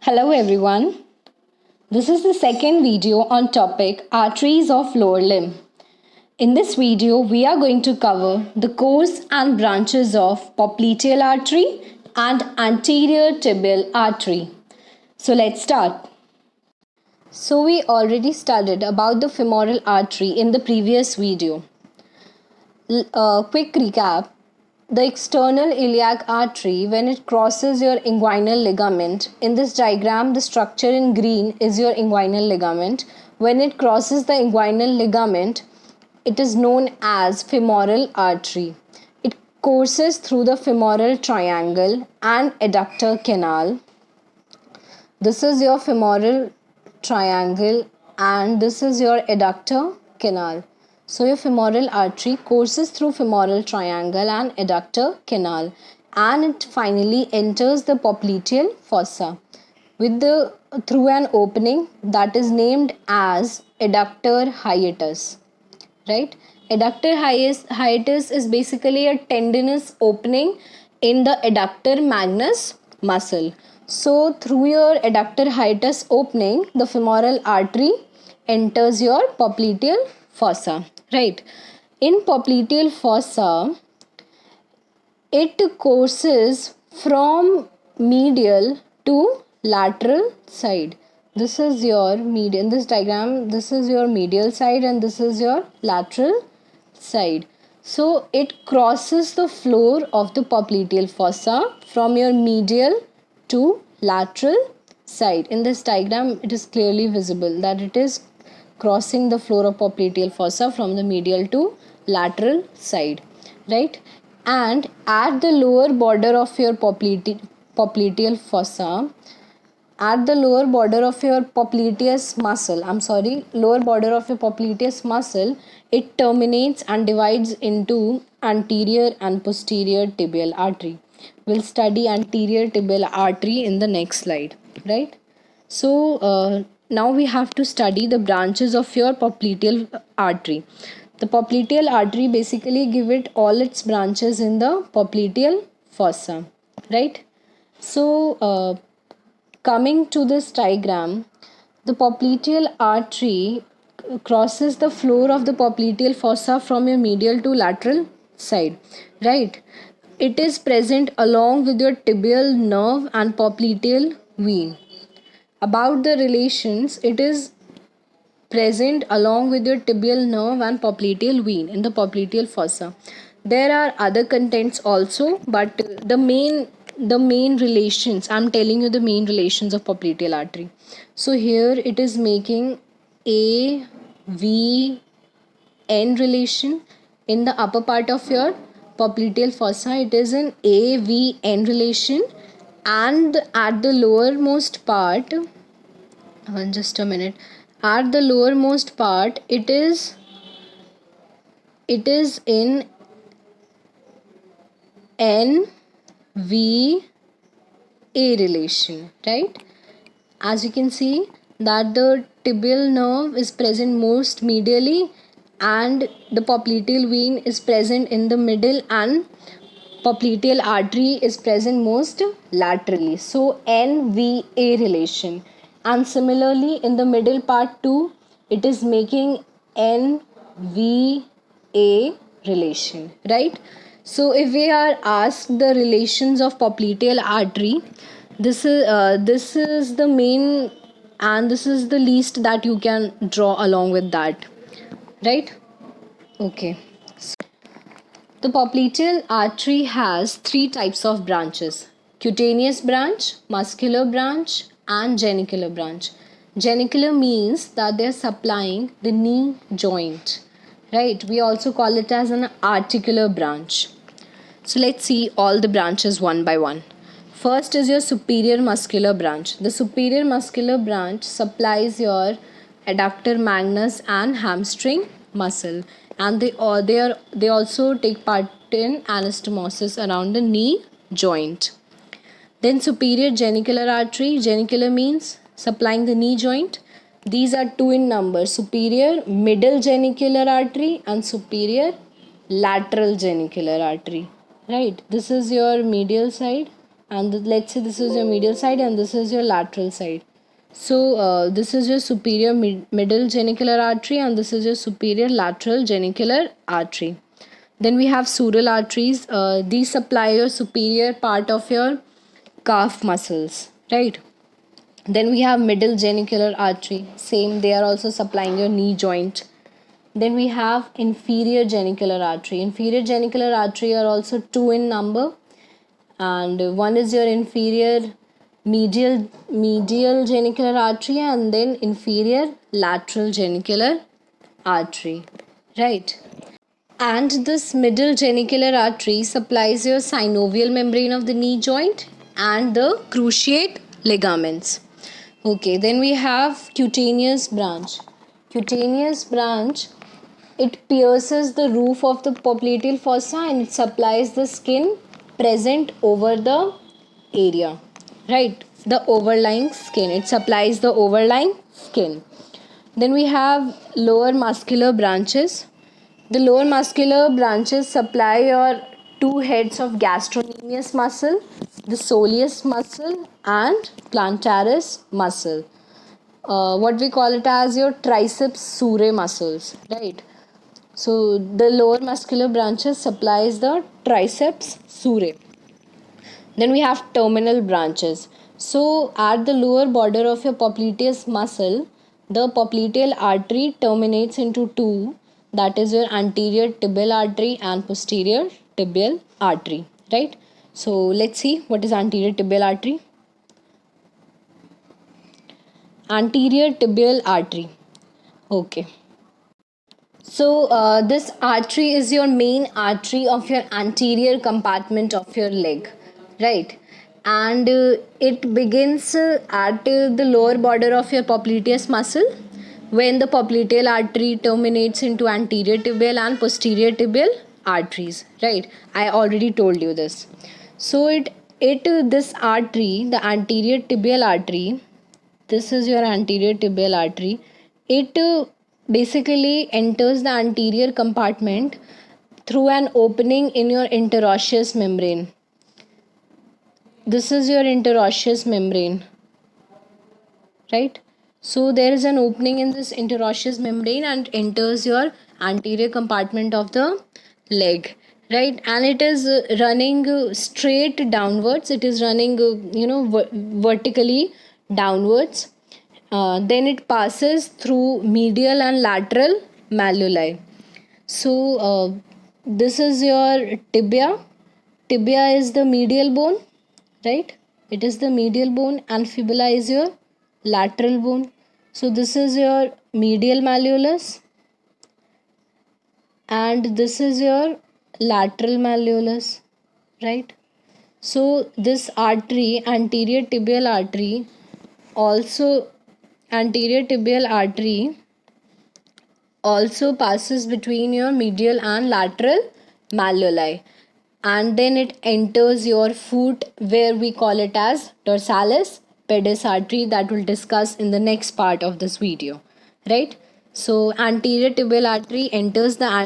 Hello everyone. This is the second video on topic arteries of lower limb. In this video, we are going to cover the course and branches of popliteal artery and anterior tibial artery. So let's start. So we already studied about the femoral artery in the previous video. Quick recap. The external iliac artery, when it crosses your inguinal ligament, in this diagram, the structure in green is your inguinal ligament. When it crosses the inguinal ligament, it is known as femoral artery. It courses through the femoral triangle and adductor canal. This is your femoral triangle and this is your adductor canal. So your femoral artery courses through femoral triangle and adductor canal and it finally enters the popliteal fossa with the through an opening that is named as adductor hiatus. Right? Adductor hiatus is basically a tendinous opening in the adductor magnus muscle. So through your adductor hiatus opening, the femoral artery enters your popliteal fossa. Right? In popliteal fossa, it courses from medial to lateral side. This is your medial. In this diagram, this is your medial side and this is your lateral side. So it crosses the floor of the popliteal fossa from your medial to lateral side. In this diagram, it is clearly visible that it is crossing the floor of popliteal fossa from the medial to lateral side. Right? And at the lower border of your popliteal fossa, at the lower border of your lower border of your popliteus muscle, it terminates and divides into anterior and posterior tibial artery. We'll study anterior tibial artery in the next slide, right? So now we have to study the branches of your popliteal artery. The popliteal artery basically give it all its branches in the popliteal fossa, right? So coming to this diagram, the popliteal artery crosses the floor of the popliteal fossa from your medial to lateral side, right? It is present along with your tibial nerve and popliteal vein. About the relations, it is present along with your tibial nerve and popliteal vein in the popliteal fossa. There are other contents also, but the main relations, I'm telling you the main relations of popliteal artery. So here it is making a V N relation in the upper part of your popliteal fossa. It is an A V N relation, and at the lowermost part, just a minute, at the lowermost part it is in NVA relation, right? As you can see that the tibial nerve is present most medially and the popliteal vein is present in the middle and popliteal artery is present most laterally. So NVA relation. And similarly in the middle part too, it is making NVA relation, right? So if we are asked the relations of popliteal artery, this is the main and this is the least that you can draw along with that, right? Okay. The popliteal artery has three types of branches: cutaneous branch, muscular branch, and genicular branch. Genicular means that they are supplying the knee joint, right? We also call it as an articular branch. So let's see all the branches one by one. First is your superior muscular branch. The superior muscular branch supplies your adductor magnus and hamstring muscle, and they also take part in anastomosis around the knee joint. Then superior genicular artery. Genicular means supplying the knee joint. These are two in number: superior middle genicular artery and superior lateral genicular artery. Right, this is your medial side and let's say this is your medial side and this is your lateral side. So this is your superior middle genicular artery and this is your superior lateral genicular artery. Then we have sural arteries. These supply your superior part of your calf muscles, right? Then we have middle genicular artery. Same, they are also supplying your knee joint. Then we have inferior genicular artery. Inferior genicular artery are also two in number, and one is your inferior medial genicular artery and then inferior lateral genicular artery, right? And this middle genicular artery supplies your synovial membrane of the knee joint and the cruciate ligaments. Okay, then we have cutaneous branch. Cutaneous branch, it pierces the roof of the popliteal fossa and it supplies the skin present over the area, right? The overlying skin. It supplies the overlying skin. Then we have lower muscular branches. The lower muscular branches supply your two heads of gastrocnemius muscle, the soleus muscle and plantaris muscle. What we call it as your triceps surae muscles, right? So the lower muscular branches supplies the triceps surae. Then we have terminal branches. So at the lower border of your popliteus muscle, the popliteal artery terminates into two, that is your anterior tibial artery and posterior tibial artery, right? So let's see what is anterior tibial artery. Anterior tibial artery. Okay. So this artery is your main artery of your anterior compartment of your leg, right? And it begins at the lower border of your popliteus muscle when the popliteal artery terminates into anterior tibial and posterior tibial arteries, right? I already told you this. So this artery, the anterior tibial artery, this is your anterior tibial artery. It basically enters the anterior compartment through an opening in your interosseous membrane. This is your interosseous membrane, right? So there is an opening in this interosseous membrane and enters your anterior compartment of the leg, right? And it is running straight downwards. It is running vertically downwards. Then it passes through medial and lateral malleoli. So this is your tibia. Tibia is the medial bone, right? It is the medial bone and fibula is your lateral bone. So this is your medial malleolus and this is your lateral malleolus, right? So this artery, anterior tibial artery, also passes between your medial and lateral malleoli, and then it enters your foot where we call it as dorsalis pedis artery, that we'll discuss in the next part of this video, right? So anterior tibial artery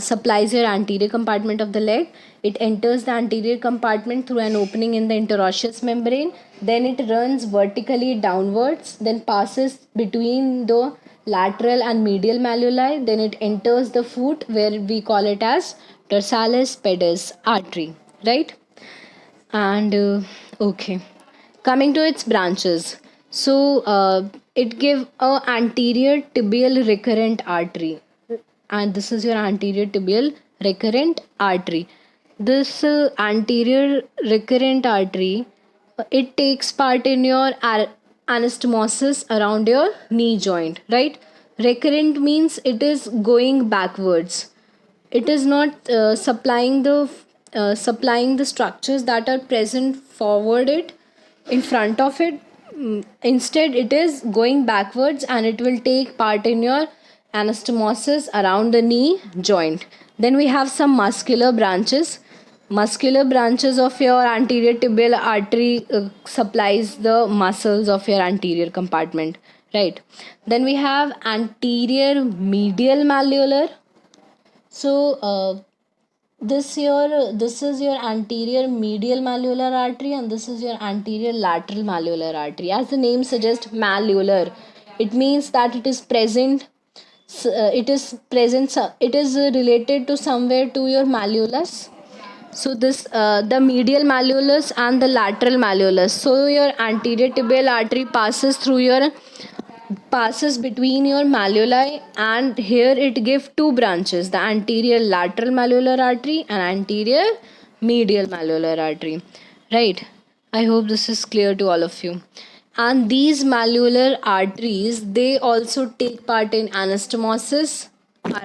supplies your anterior compartment of the leg. It enters the anterior compartment through an opening in the interosseous membrane. Then it runs vertically downwards, then passes between the lateral and medial malleoli. Then it enters the foot where we call it as dorsalis pedis artery, right? And okay, coming to its branches. So it give a anterior tibial recurrent artery, and this is your anterior tibial recurrent artery. This anterior recurrent artery, it takes part in your anastomosis around your knee joint, right? Recurrent means it is going backwards. It is not supplying the structures that are present forward it in front of it. Instead it is going backwards and it will take part in your anastomosis around the knee joint. Then we have some muscular branches. Muscular branches of your anterior tibial artery supplies the muscles of your anterior compartment, right? Then we have anterior medial malleolar. So This is your anterior medial malleolar artery, and this is your anterior lateral malleolar artery. As the name suggests, malleolar, it means that it is present. It is related to somewhere to your malleolus. So this the medial malleolus and the lateral malleolus. So your anterior tibial artery passes between your malleoli, and here it gives two branches, the anterior lateral malleolar artery and anterior medial malleolar artery, right? I hope this is clear to all of you. And these malleolar arteries, they also take part in anastomosis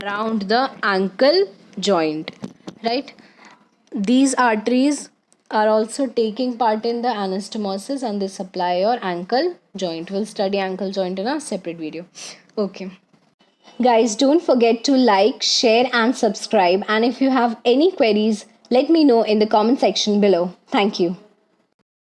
around the ankle joint, right? These arteries are also taking part in the anastomosis, and they supply your ankle joint. We'll study ankle joint in a separate video. Okay. Guys, don't forget to like, share, and subscribe. And if you have any queries, let me know in the comment section below. Thank you.